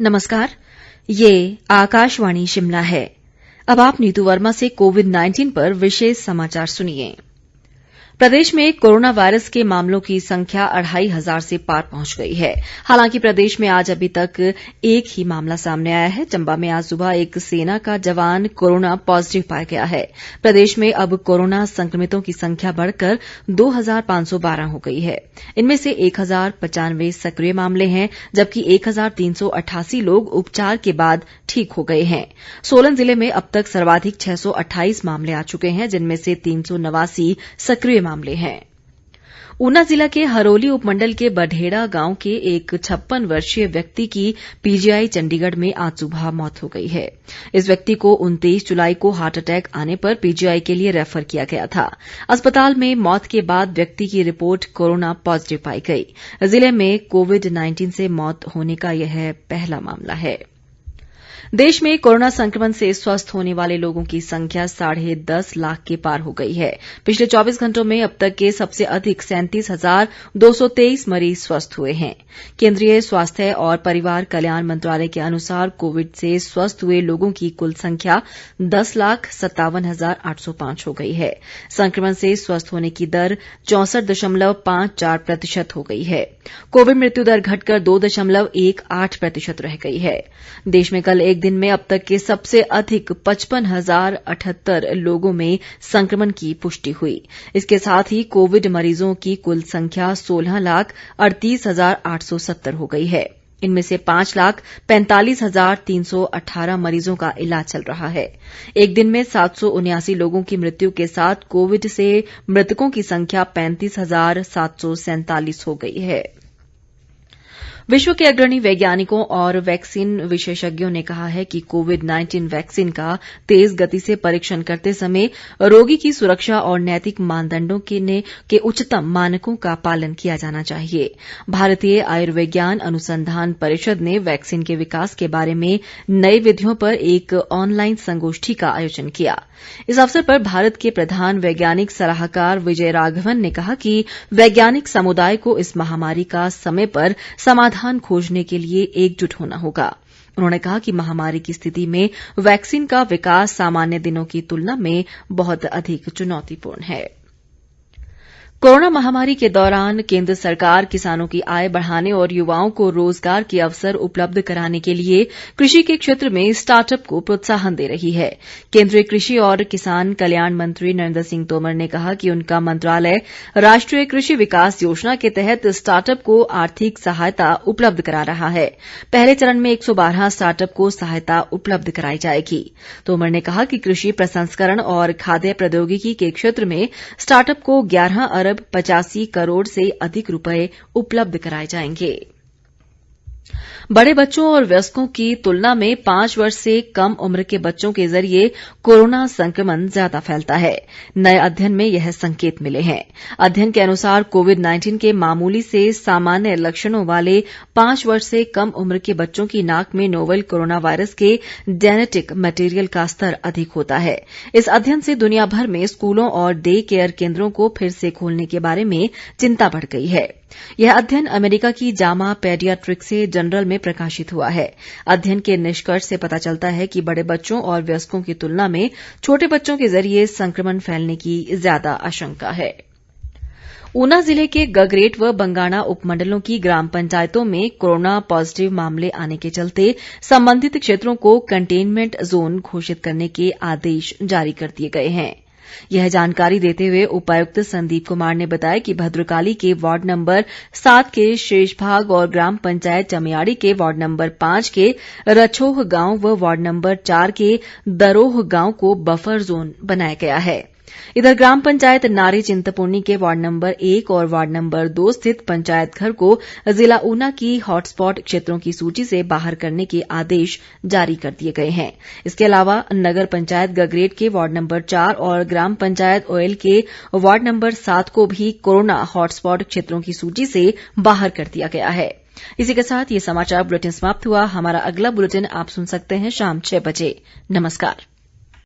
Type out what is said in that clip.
नमस्कार, ये आकाशवाणी शिमला है। अब आप नीतू वर्मा से कोविड-19 पर विशेष समाचार सुनिए। प्रदेश में कोरोना वायरस के मामलों की संख्या 2500 से पार पहुंच गई है। हालांकि प्रदेश में आज अभी तक एक ही मामला सामने आया है। चंबा में आज सुबह एक सेना का जवान कोरोना पॉजिटिव पाया गया है। प्रदेश में अब कोरोना संक्रमितों की संख्या बढ़कर 2512 हो गई है। इनमें से 1095 सक्रिय मामले हैं, जबकि 1388 लोग उपचार के बाद ठीक हो गए हैं। सोलन जिले में अब तक सर्वाधिक 628 मामले आ चुके हैं, जिनमें से 389 सक्रिय मामले हैं। ऊना जिला के हरोली उपमंडल के बढेड़ा गांव के एक 56 वर्षीय व्यक्ति की पीजीआई चंडीगढ़ में आज सुबह मौत हो गई है। इस व्यक्ति को 29 जुलाई को हार्ट अटैक आने पर पीजीआई के लिए रेफर किया गया था। अस्पताल में मौत के बाद व्यक्ति की रिपोर्ट कोरोना पॉजिटिव पाई गई। जिले में कोविड-19 से मौत होने का यह पहला मामला है। देश में कोरोना संक्रमण से स्वस्थ होने वाले लोगों की संख्या 10.5 लाख के पार हो गई है। पिछले 24 घंटों में अब तक के सबसे अधिक 37,223 मरीज स्वस्थ हुए हैं। केंद्रीय स्वास्थ्य और परिवार कल्याण मंत्रालय के अनुसार कोविड से स्वस्थ हुए लोगों की कुल संख्या 10,57,805 हो गई है। संक्रमण से स्वस्थ होने की दर 64.54% हो गई है। कोविड मृत्यु दर घटकर 2.18% रह गई है। देश में कल एक दिन में अब तक के सबसे अधिक 55,078 लोगों में संक्रमण की पुष्टि हुई। इसके साथ ही कोविड मरीजों की कुल संख्या 16,38,870 हो गई है। इनमें से 5,45,318 मरीजों का इलाज चल रहा है। एक दिन में 779 लोगों की मृत्यु के साथ कोविड से मृतकों की संख्या 35,747 हो गई है। विश्व के अग्रणी वैज्ञानिकों और वैक्सीन विशेषज्ञों ने कहा है कि कोविड-19 वैक्सीन का तेज गति से परीक्षण करते समय रोगी की सुरक्षा और नैतिक मानदंडों के उच्चतम मानकों का पालन किया जाना चाहिए। भारतीय आयुर्विज्ञान अनुसंधान परिषद ने वैक्सीन के विकास के बारे में नई विधियों पर एक ऑनलाइन संगोष्ठी का आयोजन किया। इस अवसर पर भारत के प्रधान वैज्ञानिक सलाहकार विजय राघवन ने कहा कि वैज्ञानिक समुदाय को इस महामारी का समय पर समाधान खोजने के लिए एकजुट होना होगा। उन्होंने कहा कि महामारी की स्थिति में वैक्सीन का विकास सामान्य दिनों की तुलना में बहुत अधिक चुनौतीपूर्ण है। कोरोना महामारी के दौरान केंद्र सरकार किसानों की आय बढ़ाने और युवाओं को रोजगार के अवसर उपलब्ध कराने के लिए कृषि के क्षेत्र में स्टार्टअप को प्रोत्साहन दे रही है। केंद्रीय कृषि और किसान कल्याण मंत्री नरेंद्र सिंह तोमर ने कहा कि उनका मंत्रालय राष्ट्रीय कृषि विकास योजना के तहत स्टार्टअप को आर्थिक सहायता उपलब्ध करा रहा है। पहले चरण में 112 स्टार्टअप को सहायता उपलब्ध कराई जाएगी। तोमर ने कहा कि कृषि प्रसंस्करण और खाद्य प्रौद्योगिकी के क्षेत्र में स्टार्टअप को 11 अरब 85 करोड़ से अधिक रुपए उपलब्ध कराए जाएंगे। बड़े बच्चों और वयस्कों की तुलना में 5 वर्ष से कम उम्र के बच्चों के जरिए कोरोना संक्रमण ज्यादा फैलता है। नए अध्ययन में यह संकेत मिले हैं। अध्ययन के अनुसार कोविड-19 के मामूली से सामान्य लक्षणों वाले 5 वर्ष से कम उम्र के बच्चों की नाक में नोवेल कोरोना वायरस के जेनेटिक मटेरियल का स्तर अधिक होता है। इस अध्ययन से दुनिया भर में स्कूलों और डे केयर केंद्रों को फिर से खोलने के बारे में चिंता बढ़ गई है। यह अध्ययन अमेरिका की जामा पेडियाट्रिक्स जर्नल में प्रकाशित हुआ है। अध्ययन के निष्कर्ष से पता चलता है कि बड़े बच्चों और वयस्कों की तुलना में छोटे बच्चों के जरिए संक्रमण फैलने की ज्यादा आशंका है। ऊना जिले के गगरेट व बंगाणा उपमंडलों की ग्राम पंचायतों में कोरोना पॉजिटिव मामले आने के चलते संबंधित क्षेत्रों को कंटेनमेंट जोन घोषित करने के आदेश जारी कर दिए गए हैं। यह जानकारी देते हुए उपायुक्त संदीप कुमार ने बताया कि भद्रकाली के वार्ड नंबर 7 के शेषभाग और ग्राम पंचायत चमियाड़ी के वार्ड नंबर 5 के रछोह गांव व वार्ड नंबर 4 के दरोह गांव को बफर जोन बनाया गया है। इधर ग्राम पंचायत नारी चिंतपूर्णी के वार्ड नंबर 1 और वार्ड नंबर 2 स्थित पंचायत घर को जिला ऊना की हॉटस्पॉट क्षेत्रों की सूची से बाहर करने के आदेश जारी कर दिए गए हैं। इसके अलावा नगर पंचायत गगरेट के वार्ड नंबर 4 और ग्राम पंचायत ओयल के वार्ड नंबर 7 को भी कोरोना हॉटस्पॉट क्षेत्रों की सूची से बाहर कर दिया गया है। इसी के साथ ये समाचार बुलेटिन समाप्त हुआ। हमारा अगला बुलेटिन आप सुन सकते हैं शाम 6 बजे। नमस्कार।